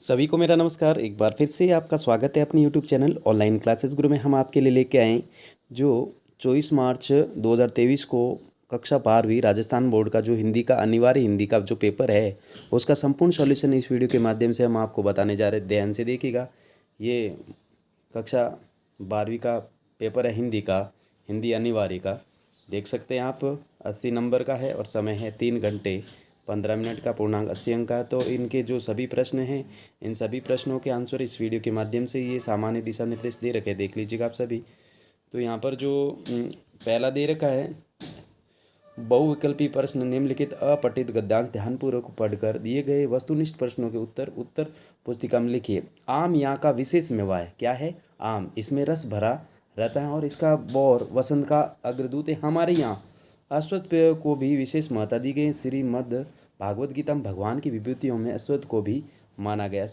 सभी को मेरा नमस्कार। एक बार फिर से आपका स्वागत है अपने यूट्यूब चैनल ऑनलाइन क्लासेस गुरु में। हम आपके लिए लेके आए जो 24 मार्च 2023 को कक्षा 12वीं राजस्थान बोर्ड का जो हिंदी का अनिवार्य हिंदी का जो पेपर है उसका संपूर्ण सॉल्यूशन इस वीडियो के माध्यम से हम आपको बताने जा रहे हैं। ध्यान से देखिएगा। ये कक्षा 12वीं का पेपर है हिंदी का, हिंदी अनिवार्य का। देख सकते हैं आप 80 नंबर का है और समय है 3 घंटे 15 मिनट का, पूर्णांक 80 अंक का। तो इनके जो सभी प्रश्न हैं इन सभी प्रश्नों के आंसर इस वीडियो के माध्यम से ये सामान्य दिशा निर्देश दे रखे हैं, देख लीजिएगा आप सभी। तो यहाँ पर जो पहला दे रखा है, बहुविकल्पी प्रश्न निम्नलिखित अपठित गद्यांश ध्यानपूर्वक पढ़कर दिए गए वस्तुनिष्ठ प्रश्नों के उत्तर पुस्तिका में लिखिए। आम यहाँ का विशेष मेवा है। क्या है? आम। इसमें रस भरा रहता है और इसका बौर वसंत का अग्रदूत है। हमारे यहाँ अश्वत्थ पेय को भी विशेष महत्ता दी गई। श्रीमद् भागवत गीता में भगवान की विभूतियों में अश्वत्थ को भी माना गया।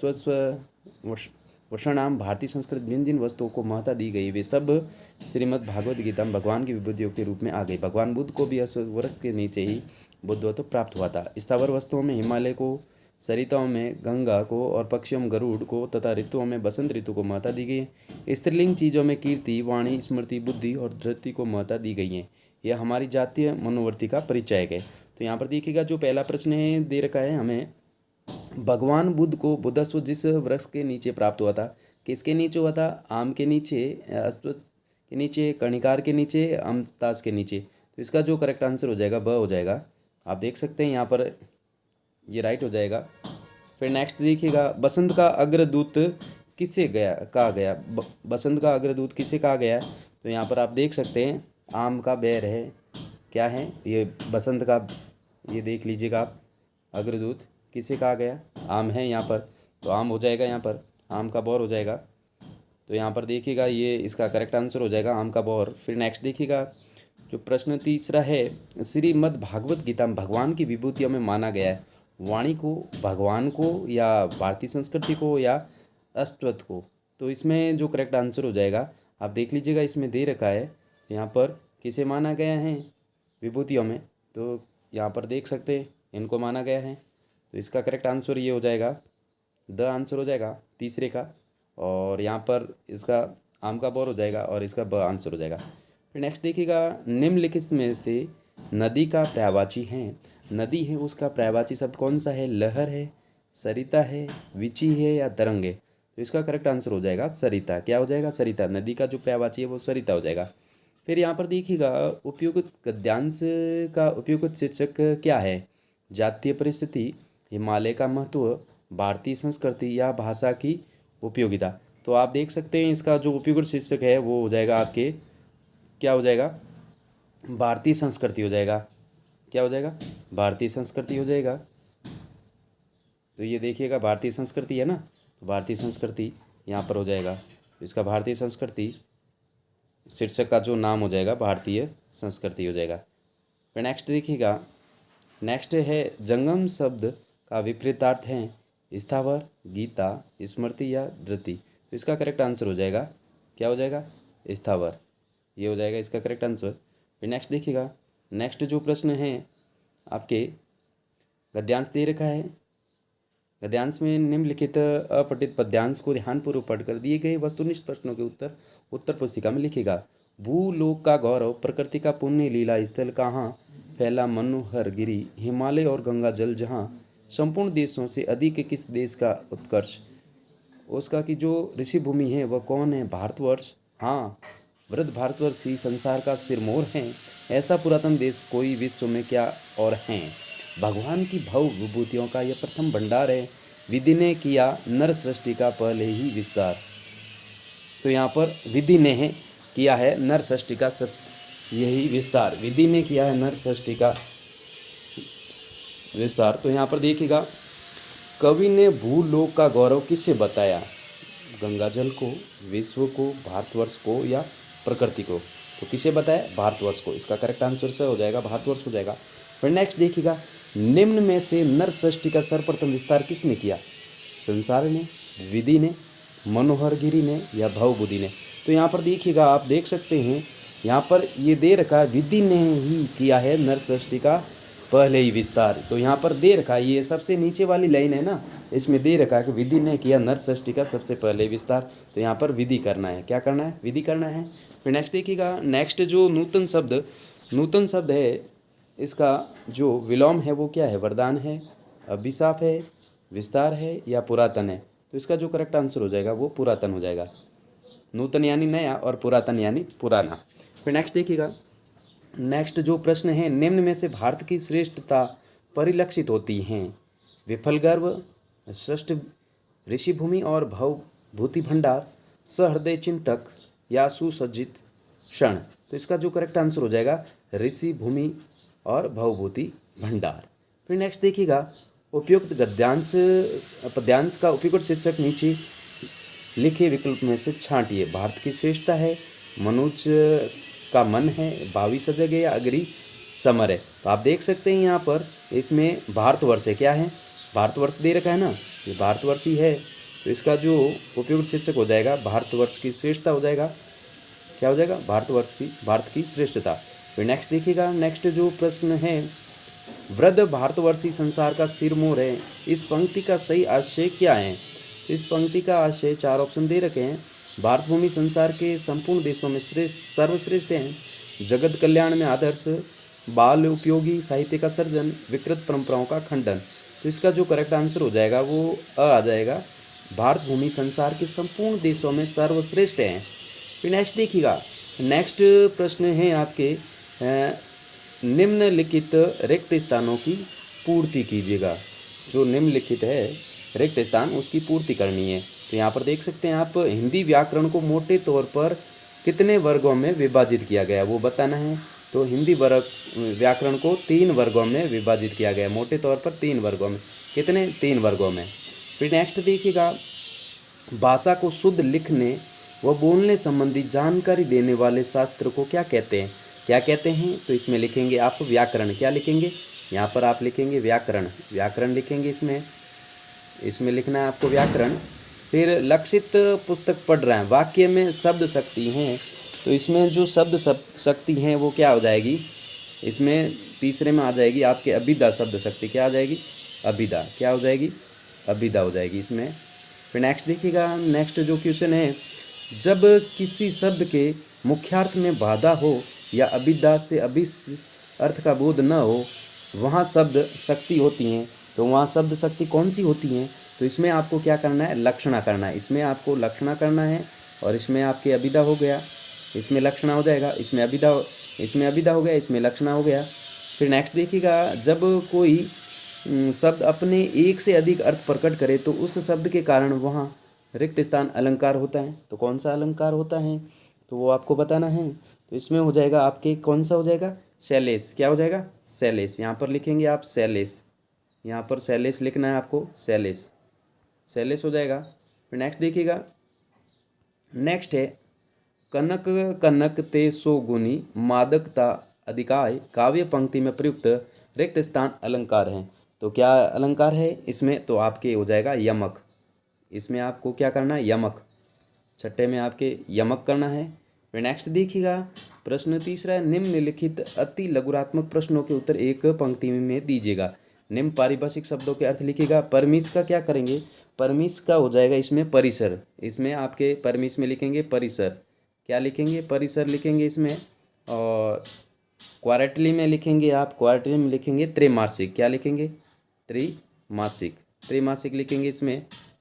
वषणाम भारतीय संस्कृत जिन जिन वस्तुओं को महत्ता दी गई वे सब श्रीमद् भागवत गीता में भगवान की विभूतियों के रूप में आ गई। भगवान बुद्ध को भी अश्वत्थ वृक्ष के नीचे ही बुद्धत्व प्राप्त हुआ था। स्थावर वस्तुओं में हिमालय को, सरिताओं में गंगा को और पक्षियों में गरुड़ को तथा ऋतुओं में बसंत ऋतु को महत्ता दी गई है। स्त्रीलिंग चीज़ों में कीर्ति, वाणी, स्मृति, बुद्धि और धृति को महत्ता दी गई है। यह हमारी जातीय मनोवृत्ति का परिचय है। तो यहाँ पर देखिएगा जो पहला प्रश्न है दे रखा है हमें, भगवान बुद्ध को बुद्धत्व जिस वृक्ष के नीचे प्राप्त हुआ था, किसके नीचे हुआ था? आम के नीचे, अश्वत्थ के नीचे, कर्णिकार के नीचे, अमतास के नीचे। तो इसका जो करेक्ट आंसर हो जाएगा ब हो जाएगा। आप देख सकते हैं यहाँ पर ये राइट हो जाएगा। फिर नेक्स्ट देखिएगा, बसंत का अग्रदूत किसे कहा गया? बसंत का अग्रदूत किसे कहा गया? तो यहाँ पर आप देख सकते हैं आम का बैर है। क्या है ये? बसंत का, ये देख लीजिएगा आप, अग्रदूत किसे कहा गया? आम है यहाँ पर, तो आम हो जाएगा यहाँ पर, आम का बौर हो जाएगा। तो यहाँ पर देखिएगा ये इसका करेक्ट आंसर हो जाएगा, आम का बौर। फिर नेक्स्ट देखिएगा जो प्रश्न तीसरा है, श्रीमद् भागवत गीता में भगवान की विभूतियों में माना गया है। वाणी को, भगवान को, या भारतीय संस्कृति को, या अश्वत्थ को? तो इसमें जो करेक्ट आंसर हो जाएगा आप देख लीजिएगा, इसमें दे रखा है यहाँ पर किसे माना गया है विभूतियों में। तो यहाँ पर देख सकते हैं इनको माना गया है। तो इसका करेक्ट आंसर ये हो जाएगा, द आंसर हो जाएगा तीसरे का। और यहाँ पर इसका आम का बौर हो जाएगा और इसका ब आंसर हो जाएगा। फिर नेक्स्ट देखिएगा, निम्नलिखित में से नदी का पर्यायवाची है। नदी है उसका पर्यायवाची शब्द कौन सा है? लहर है, सरिता है, विची है, या तरंग है? तो इसका करेक्ट आंसर हो जाएगा सरिता। क्या हो जाएगा? सरिता। नदी का जो पर्यायवाची है वो सरिता हो जाएगा। फिर यहाँ पर देखिएगा उपयुक्त गद्यांश का उपयुक्त शीर्षक क्या है? जातीय परिस्थिति, हिमालय का महत्व, भारतीय संस्कृति, या भाषा की उपयोगिता? तो आप देख सकते हैं इसका जो उपयुक्त शीर्षक है वो हो जाएगा आपके, क्या हो जाएगा? भारतीय संस्कृति हो जाएगा। क्या हो जाएगा? भारतीय संस्कृति हो जाएगा। तो ये देखिएगा भारतीय संस्कृति है ना, तो भारतीय संस्कृति यहाँ पर हो जाएगा। तो इसका भारतीय संस्कृति शीर्षक का जो नाम हो जाएगा भारतीय संस्कृति हो जाएगा। फिर नेक्स्ट देखिएगा, नेक्स्ट है जंगम शब्द का विपरीतार्थ है स्थावर, गीता, स्मृति, या धृति? तो इसका करेक्ट आंसर हो जाएगा, क्या हो जाएगा? स्थावर। ये हो जाएगा इसका करेक्ट आंसर। फिर नेक्स्ट देखिएगा, नेक्स्ट जो प्रश्न है आपके गद्यांश दे रखा है। गद्यांश में निम्नलिखित अपठित पद्यांश को ध्यानपूर्वक पढ़कर दिए गए वस्तुनिष्ठ प्रश्नों के उत्तर पुस्तिका में लिखेगा। भूलोक का गौरव, प्रकृति का पुण्य लीला स्थल कहाँ फैला मनोहर गिरी, हिमालय और गंगा जल जहाँ, संपूर्ण देशों से अधिक किस देश का उत्कर्ष? उसका की जो ऋषि भूमि है वह कौन है? भारतवर्ष। हाँ, वृद्ध भारतवर्ष ही संसार का सिरमौर है। ऐसा पुरातन देश कोई विश्व में क्या और है? भगवान की भव विभूतियों का यह प्रथम भंडार है। विधि ने किया नर सृष्टि का पहले ही विस्तार। तो यहाँ पर विधि ने किया है नर सृष्टि का सब यही विस्तार। विधि ने किया है नर सृष्टि का विस्तार। तो यहाँ पर देखिएगा, कवि ने भूलोक का गौरव किससे बताया? गंगा जल को, विश्व को, भारतवर्ष को, या प्रकृति को? तो किसे बताया? भारतवर्ष को। इसका करेक्ट आंसर से हो जाएगा भारतवर्ष हो जाएगा। फिर नेक्स्ट देखिएगा, निम्न में से नर सृष्टि का सर्वप्रथम विस्तार किसने किया? संसार ने, विधि ने, मनोहर गिरी ने, या भवबुद्धि ने? तो यहाँ पर देखिएगा आप देख सकते हैं यहाँ पर ये दे रखा है विधि ने ही किया है नर सृष्टि का पहले ही विस्तार। तो यहाँ पर दे रखा है, ये सबसे नीचे वाली लाइन है ना, इसमें दे रखा है कि विधि ने किया नर षष्ठी का सबसे पहले विस्तार, तो यहाँ पर विधि करना है। क्या करना है? विधि करना है। फिर नेक्स्ट देखिएगा, नेक्स्ट जो नूतन शब्द है, इसका जो विलोम है वो क्या है? वरदान है, अभिशाप है, विस्तार है या पुरातन है? तो इसका जो करेक्ट आंसर हो जाएगा वो पुरातन हो जाएगा। नूतन यानी नया और पुरातन यानी पुराना। फिर नेक्स्ट देखिएगा, नेक्स्ट जो प्रश्न है, निम्न में से भारत की श्रेष्ठता परिलक्षित होती हैं? विफल गर्व, श्रेष्ठ ऋषिभूमि और भवभूति भंडार, सहृदय चिंतक या सुसज्जित क्षण? तो इसका जो करेक्ट आंसर हो जाएगा ऋषि भूमि और भवभूति भंडार। फिर नेक्स्ट देखिएगा, उपयुक्त गद्यांश पद्यांश का उपयुक्त शीर्षक नीचे लिखे विकल्प में से छांटिए। भारत की श्रेष्ठता है, मनुज का मन है, भावी सजग है या अग्री समर है? तो आप देख सकते हैं यहाँ पर इसमें भारतवर्ष है। क्या है? भारतवर्ष दे रखा है ना, ये भारतवर्ष ही है। तो इसका जो उपयुक्त शीर्षक हो जाएगा भारतवर्ष की श्रेष्ठता हो जाएगा। क्या हो जाएगा? भारत की श्रेष्ठता। फिर नेक्स्ट देखिएगा, नेक्स्ट जो प्रश्न है, वृद्ध भारतवर्षी संसार का सिरमौर है, इस पंक्ति का सही आशय क्या है? इस पंक्ति का आशय 4 ऑप्शन दे रखे हैं। भारत भूमि संसार के संपूर्ण देशों में सर्वश्रेष्ठ है, जगत कल्याण में आदर्श, बाल उपयोगी साहित्य का सर्जन, विकृत परंपराओं का खंडन। तो इसका जो करेक्ट आंसर हो जाएगा वो आ जाएगा, भारत भूमि संसार के संपूर्ण देशों में सर्वश्रेष्ठ है। फिर नेक्स्ट देखिएगा, नेक्स्ट प्रश्न है आपके, निम्नलिखित रिक्त स्थानों की पूर्ति कीजिएगा। जो निम्नलिखित है रिक्त स्थान उसकी पूर्ति करनी है। तो यहाँ पर देख सकते हैं आप, हिंदी व्याकरण को मोटे तौर पर कितने वर्गों में विभाजित किया गया वो बताना है। तो हिंदी व्याकरण को 3 वर्गों में विभाजित किया गया, मोटे तौर पर 3 वर्गों में। कितने? 3 वर्गों में। फिर नेक्स्ट देखिएगा, भाषा को शुद्ध लिखने व बोलने संबंधी जानकारी देने वाले शास्त्र को क्या कहते हैं? क्या कहते हैं? तो इसमें लिखेंगे आप व्याकरण। क्या लिखेंगे? यहाँ पर आप लिखेंगे व्याकरण लिखेंगे। इसमें लिखना है आपको व्याकरण। फिर लक्षित पुस्तक पढ़ रहे हैं, वाक्य में शब्द शक्ति हैं, तो इसमें जो शब्द शक्ति हैं वो क्या हो जाएगी? इसमें तीसरे में आ जाएगी आपके अभिधा शब्द शक्ति। क्या आ जाएगी? अभिधा। क्या हो जाएगी? अभिधा हो जाएगी इसमें। फिर नेक्स्ट देखिएगा, नेक्स्ट जो क्वेश्चन है, जब किसी शब्द के मुख्यार्थ में बाधा हो या अभिधा से अभिस अर्थ का बोध न हो, वहाँ शब्द शक्ति होती हैं। तो वहाँ शब्द शक्ति कौन सी होती हैं? तो इसमें आपको क्या करना है? लक्षणा करना है। इसमें आपको लक्षणा करना है, और इसमें आपके अभिधा हो गया, इसमें लक्षणा हो जाएगा, इसमें अभिधा हो गया, इसमें लक्षणा हो गया। फिर नेक्स्ट देखिएगा, जब कोई शब्द अपने एक से अधिक अर्थ प्रकट करे तो उस शब्द के कारण वहाँ रिक्त स्थान अलंकार होता है। तो कौन सा अलंकार होता है तो वो आपको बताना है। तो इसमें हो जाएगा आपके, कौन सा हो जाएगा? शैलेश। क्या हो जाएगा? शैलेश। यहाँ पर लिखेंगे आप शैलेश, यहाँ पर शैलेश लिखना है आपको, शैलेश हो जाएगा। फिर नेक्स्ट देखिएगा, नेक्स्ट है, कनक कनक ते सो गुनी मादकता अधिकाय काव्य पंक्ति में प्रयुक्त रिक्त स्थान अलंकार हैं। तो क्या अलंकार है इसमें? तो आपके हो जाएगा यमक। इसमें आपको क्या करना है? यमक। छठे में आपके यमक करना है। फिर नेक्स्ट देखिएगा, प्रश्न तीसरा है, निम्नलिखित अति लघुरात्मक प्रश्नों के उत्तर एक पंक्ति में दीजिएगा। निम्न पारिभाषिक शब्दों के अर्थ लिखिएगा। परमिश का क्या करेंगे? परमिश का हो जाएगा इसमें परिसर। इसमें आपके परमिश में लिखेंगे परिसर। क्या लिखेंगे? परिसर लिखेंगे इसमें। और क्वार्टरली में लिखेंगे आप, क्वार्टरली में लिखेंगे त्रैमासिक। क्या लिखेंगे? त्रैमासिक लिखेंगे इसमें,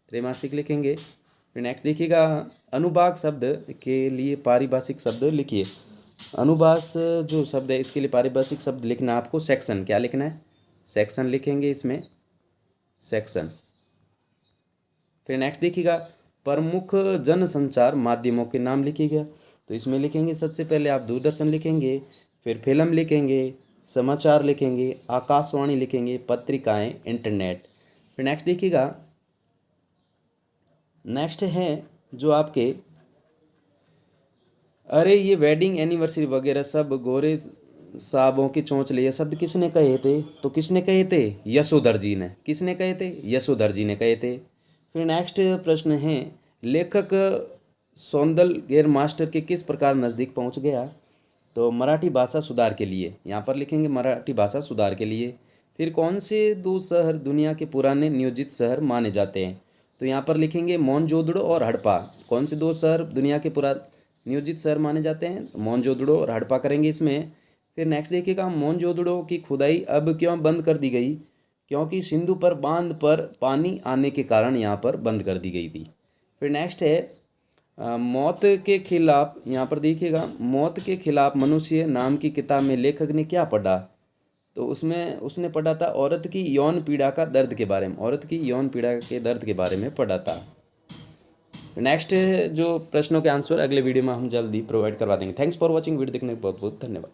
त्रैमासिक लिखेंगे। फिर नेक्स्ट देखिएगा, अनुभाग शब्द के लिए पारिभाषिक शब्द लिखिए। अनुभाग जो शब्द है इसके लिए पारिभाषिक शब्द लिखना आपको सेक्शन। क्या लिखना है? सेक्शन लिखेंगे इसमें, सेक्शन। फिर नेक्स्ट देखिएगा, प्रमुख जनसंचार माध्यमों के नाम लिखिएगा। तो इसमें लिखेंगे सबसे पहले आप दूरदर्शन लिखेंगे, फिर फिल्म लिखेंगे, समाचार लिखेंगे, आकाशवाणी लिखेंगे, पत्रिकाएं, इंटरनेट। फिर नेक्स्ट देखिएगा, नेक्स्ट है जो आपके, अरे ये वेडिंग एनिवर्सरी वगैरह सब गोरे साहबों की चोंच लिए शब्द किसने कहे थे? तो किसने कहे थे? यशोधर जी ने। किसने कहे थे? यशोधर जी ने कहे थे। फिर नेक्स्ट प्रश्न है, लेखक सौंदलगेर मास्टर के किस प्रकार नज़दीक पहुंच गया? तो मराठी भाषा सुधार के लिए। यहाँ पर लिखेंगे मराठी भाषा सुधार के लिए। फिर कौन से 2 शहर दुनिया के पुराने नियोजित शहर माने जाते हैं? तो यहाँ पर लिखेंगे मोहनजोदड़ो और हड़प्पा। कौन से 2 शहर दुनिया के पुरा नियोजित शहर माने जाते हैं? मोहनजोदड़ो और हड़प्पा करेंगे इसमें। फिर नेक्स्ट देखिएगा, मोहनजोदड़ो की खुदाई अब क्यों बंद कर दी गई? क्योंकि सिंधु पर बांध पर पानी आने के कारण यहाँ पर बंद कर दी गई थी। फिर नेक्स्ट है मौत के खिलाफ, यहाँ पर देखिएगा, मौत के खिलाफ मनुष्य नाम की किताब में लेखक ने क्या पढ़ा? तो उसमें उसने पढ़ा था औरत की यौन पीड़ा का दर्द के बारे में, औरत की यौन पीड़ा के दर्द के बारे में पढ़ा था। नेक्स्ट जो प्रश्नों के आंसर अगले वीडियो में हम जल्दी प्रोवाइड करवा देंगे। Thanks for watching. वीडियो देखने के बहुत बहुत धन्यवाद।